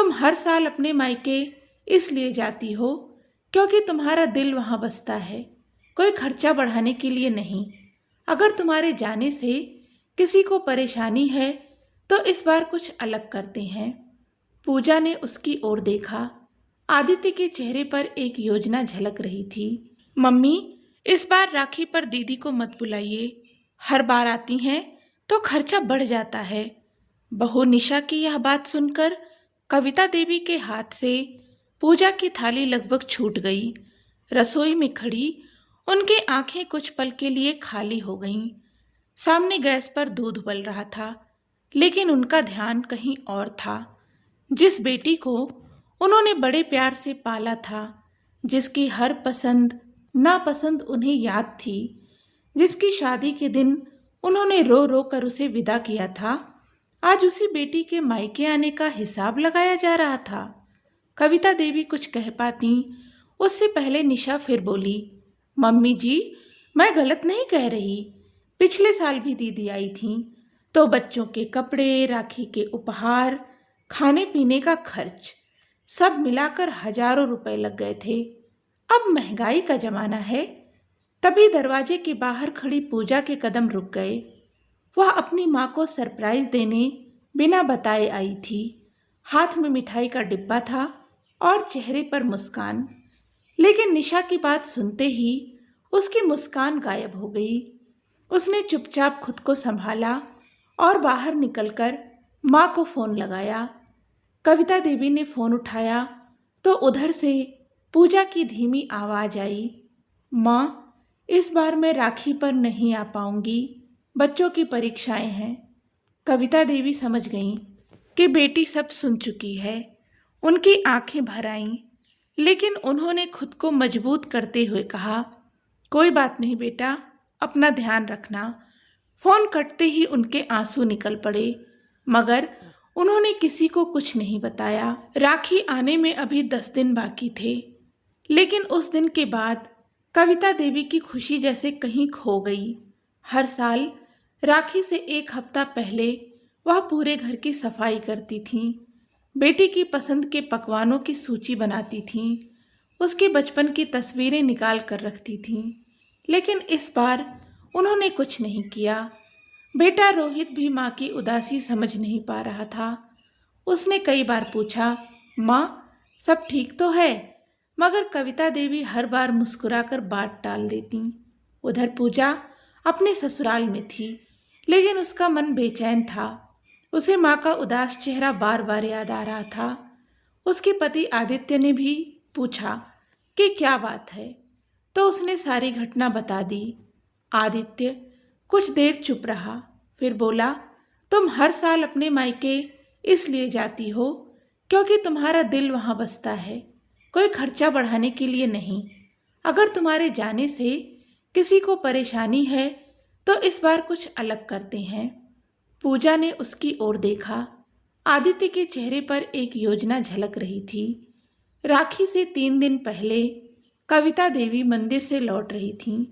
तुम हर साल अपने मायके इसलिए जाती हो क्योंकि तुम्हारा दिल वहाँ बसता है, कोई खर्चा बढ़ाने के लिए नहीं। अगर तुम्हारे जाने से किसी को परेशानी है तो इस बार कुछ अलग करते हैं। पूजा ने उसकी ओर देखा। आदित्य के चेहरे पर एक योजना झलक रही थी। मम्मी, इस बार राखी पर दीदी को मत बुलाइए। हर बार आती हैं तो खर्चा बढ़ जाता है। बहू निशा की यह बात सुनकर कविता देवी के हाथ से पूजा की थाली लगभग छूट गई। रसोई में खड़ी उनकी आंखें कुछ पल के लिए खाली हो गईं। सामने गैस पर दूध उबल रहा था, लेकिन उनका ध्यान कहीं और था। जिस बेटी को उन्होंने बड़े प्यार से पाला था, जिसकी हर पसंद नापसंद उन्हें याद थी, जिसकी शादी के दिन उन्होंने रो रो कर उसे विदा किया था, आज उसी बेटी के मायके आने का हिसाब लगाया जा रहा था। कविता देवी कुछ कह पाती उससे पहले निशा फिर बोली, मम्मी जी, मैं गलत नहीं कह रही। पिछले साल भी दीदी आई थी तो बच्चों के कपड़े, राखी के उपहार, खाने पीने का खर्च सब मिलाकर हजारों रुपए लग गए थे। अब महंगाई का जमाना है। तभी दरवाजे के बाहर खड़ी पूजा के कदम रुक गए। वह अपनी माँ को सरप्राइज देने बिना बताए आई थी। हाथ में मिठाई का डिब्बा था और चेहरे पर मुस्कान। लेकिन निशा की बात सुनते ही उसकी मुस्कान गायब हो गई। उसने चुपचाप खुद को संभाला और बाहर निकलकर माँ को फ़ोन लगाया। कविता देवी ने फ़ोन उठाया तो उधर से पूजा की धीमी आवाज़ आई, माँ, इस बार मैं राखी पर नहीं आ पाऊंगी, बच्चों की परीक्षाएं हैं। कविता देवी समझ गईं कि बेटी सब सुन चुकी है। उनकी आंखें भर आईं, लेकिन उन्होंने खुद को मजबूत करते हुए कहा, कोई बात नहीं बेटा, अपना ध्यान रखना। फ़ोन कटते ही उनके आंसू निकल पड़े, मगर उन्होंने किसी को कुछ नहीं बताया। राखी आने में अभी 10 दिन बाकी थे, लेकिन उस दिन के बाद कविता देवी की खुशी जैसे कहीं खो गई। हर साल राखी से एक हफ्ता पहले वह पूरे घर की सफाई करती थीं, बेटी की पसंद के पकवानों की सूची बनाती थीं, उसके बचपन की तस्वीरें निकाल कर रखती थीं। लेकिन इस बार उन्होंने कुछ नहीं किया। बेटा रोहित भी माँ की उदासी समझ नहीं पा रहा था। उसने कई बार पूछा, माँ, सब ठीक तो है? मगर कविता देवी हर बार मुस्कुराकर बात टाल देती। उधर पूजा अपने ससुराल में थी, लेकिन उसका मन बेचैन था। उसे माँ का उदास चेहरा बार बार याद आ रहा था। उसके पति आदित्य ने भी पूछा कि क्या बात है, तो उसने सारी घटना बता दी। आदित्य कुछ देर चुप रहा, फिर बोला, तुम हर साल अपने मायके इसलिए जाती हो क्योंकि तुम्हारा दिल वहाँ बसता है, कोई खर्चा बढ़ाने के लिए नहीं। अगर तुम्हारे जाने से किसी को परेशानी है तो इस बार कुछ अलग करते हैं। पूजा ने उसकी ओर देखा। आदित्य के चेहरे पर एक योजना झलक रही थी। राखी से 3 दिन पहले कविता देवी मंदिर से लौट रही थीं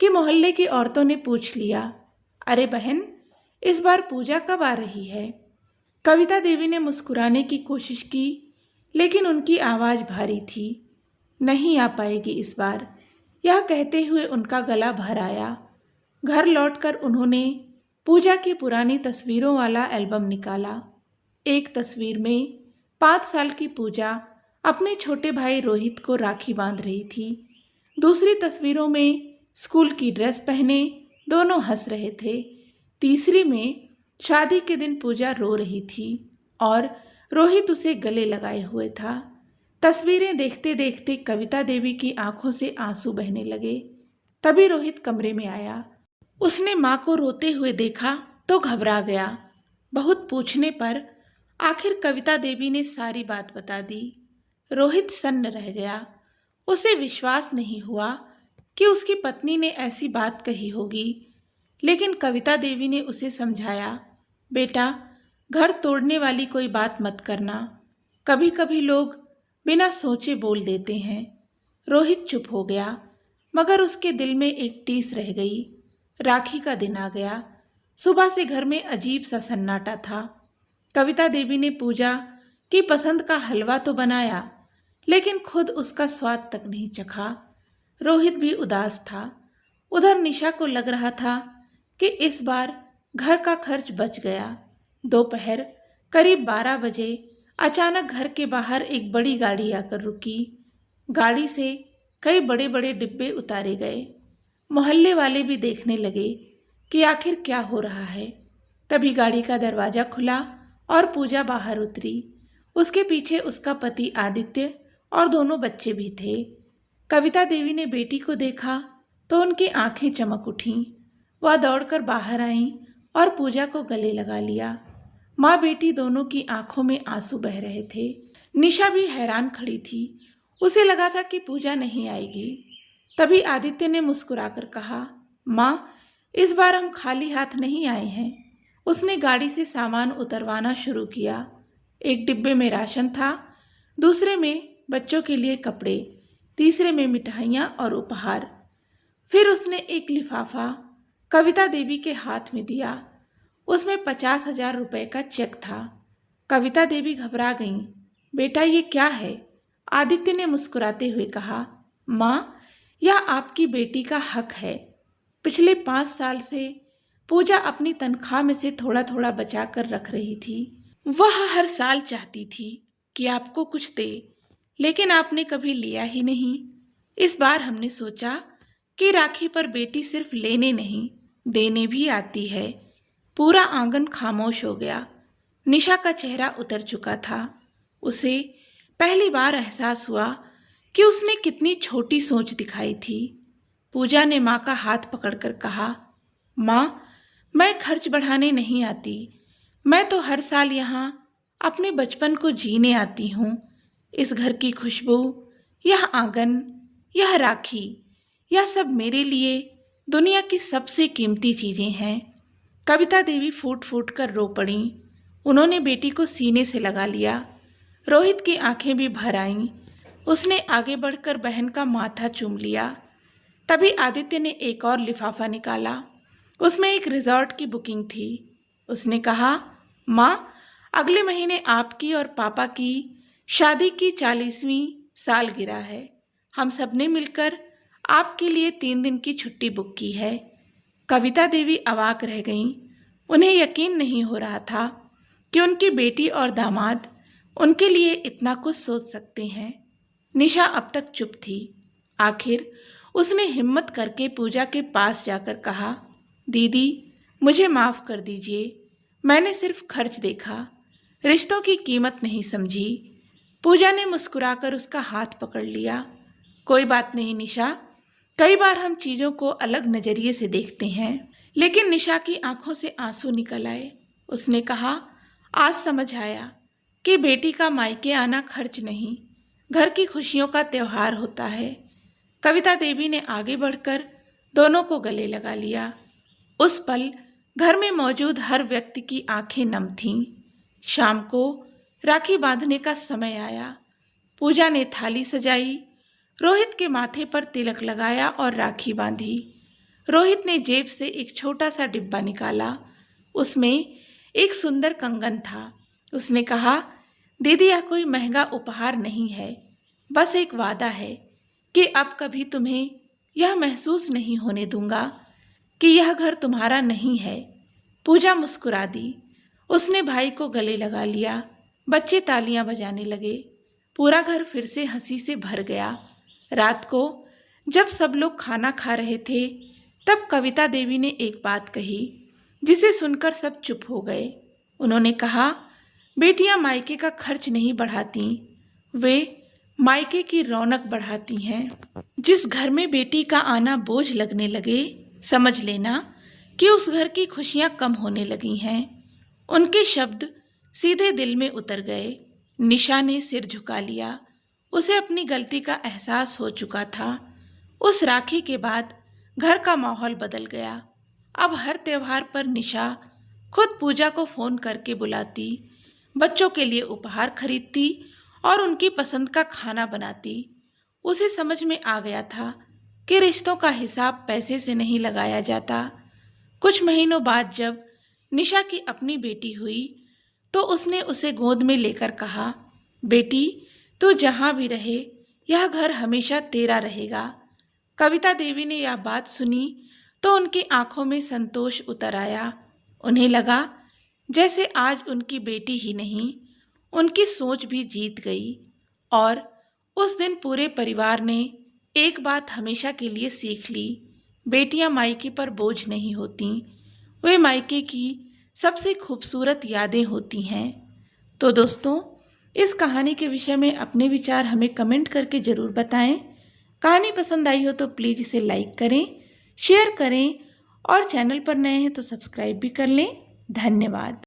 कि मोहल्ले की औरतों ने पूछ लिया, अरे बहन, इस बार पूजा कब आ रही है? कविता देवी ने मुस्कुराने की कोशिश की, लेकिन उनकी आवाज़ भारी थी। नहीं आ पाएगी इस बार। यह कहते हुए उनका गला भर आया। घर लौटकर उन्होंने पूजा की पुरानी तस्वीरों वाला एल्बम निकाला। एक तस्वीर में 5 साल की पूजा अपने छोटे भाई रोहित को राखी बांध रही थी। दूसरी तस्वीरों में स्कूल की ड्रेस पहने दोनों हंस रहे थे। तीसरी में शादी के दिन पूजा रो रही थी और रोहित उसे गले लगाए हुए था। तस्वीरें देखते देखते कविता देवी की आंखों से आंसू बहने लगे। तभी रोहित कमरे में आया। उसने माँ को रोते हुए देखा तो घबरा गया। बहुत पूछने पर आखिर कविता देवी ने सारी बात बता दी। रोहित सन्न रह गया। उसे विश्वास नहीं हुआ कि उसकी पत्नी ने ऐसी बात कही होगी, लेकिन कविता देवी ने उसे समझाया, बेटा, घर तोड़ने वाली कोई बात मत करना। कभी कभी लोग बिना सोचे बोल देते हैं। रोहित चुप हो गया, मगर उसके दिल में एक टीस रह गई। राखी का दिन आ गया। सुबह से घर में अजीब सा सन्नाटा था। कविता देवी ने पूजा कि पसंद का हलवा तो बनाया, लेकिन खुद उसका स्वाद तक नहीं चखा। रोहित भी उदास था। उधर निशा को लग रहा था कि इस बार घर का खर्च बच गया। दोपहर करीब 12 बजे अचानक घर के बाहर एक बड़ी गाड़ी आकर रुकी। गाड़ी से कई बड़े बड़े डिब्बे उतारे गए। मोहल्ले वाले भी देखने लगे कि आखिर क्या हो रहा है। तभी गाड़ी का दरवाज़ा खुला और पूजा बाहर उतरी। उसके पीछे उसका पति आदित्य और दोनों बच्चे भी थे। कविता देवी ने बेटी को देखा तो उनकी आंखें चमक उठीं। वह दौड़कर बाहर आईं और पूजा को गले लगा लिया। माँ बेटी दोनों की आंखों में आंसू बह रहे थे। निशा भी हैरान खड़ी थी। उसे लगा था कि पूजा नहीं आएगी। तभी आदित्य ने मुस्कुराकर कहा, माँ, इस बार हम खाली हाथ नहीं आए हैं। उसने गाड़ी से सामान उतरवाना शुरू किया। एक डिब्बे में राशन था, दूसरे में बच्चों के लिए कपड़े, तीसरे में मिठाइयाँ और उपहार। फिर उसने एक लिफाफा कविता देवी के हाथ में दिया। उसमें 50,000 रुपये का चेक था। कविता देवी घबरा गईं। बेटा, ये क्या है? आदित्य ने मुस्कुराते हुए कहा, माँ, यह आपकी बेटी का हक है। पिछले 5 साल से पूजा अपनी तनख्वाह में से थोड़ा थोड़ा बचा कर रख रही थी। वह हर साल चाहती थी कि आपको कुछ दे, लेकिन आपने कभी लिया ही नहीं। इस बार हमने सोचा कि राखी पर बेटी सिर्फ लेने नहीं, देने भी आती है। पूरा आंगन खामोश हो गया। निशा का चेहरा उतर चुका था। उसे पहली बार एहसास हुआ कि उसने कितनी छोटी सोच दिखाई थी। पूजा ने माँ का हाथ पकड़कर कहा, माँ, मैं खर्च बढ़ाने नहीं आती। मैं तो हर साल यहाँ अपने बचपन को जीने आती हूँ। इस घर की खुशबू, यह आंगन, यह राखी, यह सब मेरे लिए दुनिया की सबसे कीमती चीज़ें हैं। कविता देवी फूट फूट कर रो पड़ीं। उन्होंने बेटी को सीने से लगा लिया। रोहित की आंखें भी भर आईं। उसने आगे बढ़कर बहन का माथा चूम लिया। तभी आदित्य ने एक और लिफाफा निकाला। उसमें एक रिजॉर्ट की बुकिंग थी। उसने कहा, माँ, अगले महीने आपकी और पापा की शादी की 40वीं सालगिरह है। हम सब ने मिलकर आपके लिए 3 दिन की छुट्टी बुक की है। कविता देवी अवाक रह गईं। उन्हें यकीन नहीं हो रहा था कि उनकी बेटी और दामाद उनके लिए इतना कुछ सोच सकते हैं। निशा अब तक चुप थी। आखिर उसने हिम्मत करके पूजा के पास जाकर कहा, दीदी, मुझे माफ़ कर दीजिए। मैंने सिर्फ खर्च देखा, रिश्तों की कीमत नहीं समझी। पूजा ने मुस्कुराकर उसका हाथ पकड़ लिया। कोई बात नहीं निशा, कई बार हम चीज़ों को अलग नज़रिए से देखते हैं। लेकिन निशा की आंखों से आंसू निकल आए। उसने कहा, आज समझ आया कि बेटी का मायके आना खर्च नहीं, घर की खुशियों का त्यौहार होता है। कविता देवी ने आगे बढ़कर दोनों को गले लगा लिया। उस पल घर में मौजूद हर व्यक्ति की आंखें नम थीं। शाम को राखी बांधने का समय आया। पूजा ने थाली सजाई, रोहित के माथे पर तिलक लगाया और राखी बांधी। रोहित ने जेब से एक छोटा सा डिब्बा निकाला। उसमें एक सुंदर कंगन था। उसने कहा, दीदी, यह कोई महंगा उपहार नहीं है, बस एक वादा है कि अब कभी तुम्हें यह महसूस नहीं होने दूंगा कि यह घर तुम्हारा नहीं है। पूजा मुस्कुरा दी। उसने भाई को गले लगा लिया। बच्चे तालियां बजाने लगे। पूरा घर फिर से हंसी से भर गया। रात को जब सब लोग खाना खा रहे थे, तब कविता देवी ने एक बात कही जिसे सुनकर सब चुप हो गए। उन्होंने कहा, बेटियां मायके का खर्च नहीं बढ़ाती, वे मायके की रौनक बढ़ाती हैं। जिस घर में बेटी का आना बोझ लगने लगे, समझ लेना कि उस घर की खुशियां कम होने लगी हैं। उनके शब्द सीधे दिल में उतर गए। निशा ने सिर झुका लिया। उसे अपनी गलती का एहसास हो चुका था। उस राखी के बाद घर का माहौल बदल गया। अब हर त्योहार पर निशा खुद पूजा को फ़ोन करके बुलाती, बच्चों के लिए उपहार खरीदती और उनकी पसंद का खाना बनाती। उसे समझ में आ गया था कि रिश्तों का हिसाब पैसे से नहीं लगाया जाता। कुछ महीनों बाद जब निशा की अपनी बेटी हुई तो उसने उसे गोद में लेकर कहा, बेटी, तू जहाँ भी रहे यह घर हमेशा तेरा रहेगा। कविता देवी ने यह बात सुनी तो उनकी आंखों में संतोष उतर आया। उन्हें लगा जैसे आज उनकी बेटी ही नहीं, उनकी सोच भी जीत गई। और उस दिन पूरे परिवार ने एक बात हमेशा के लिए सीख ली, बेटियां मायके पर बोझ नहीं होती, वे मायके की सबसे खूबसूरत यादें होती हैं। तो दोस्तों, इस कहानी के विषय में अपने विचार हमें कमेंट करके ज़रूर बताएं। कहानी पसंद आई हो तो प्लीज़ इसे लाइक करें, शेयर करें और चैनल पर नए हैं तो सब्सक्राइब भी कर लें। धन्यवाद।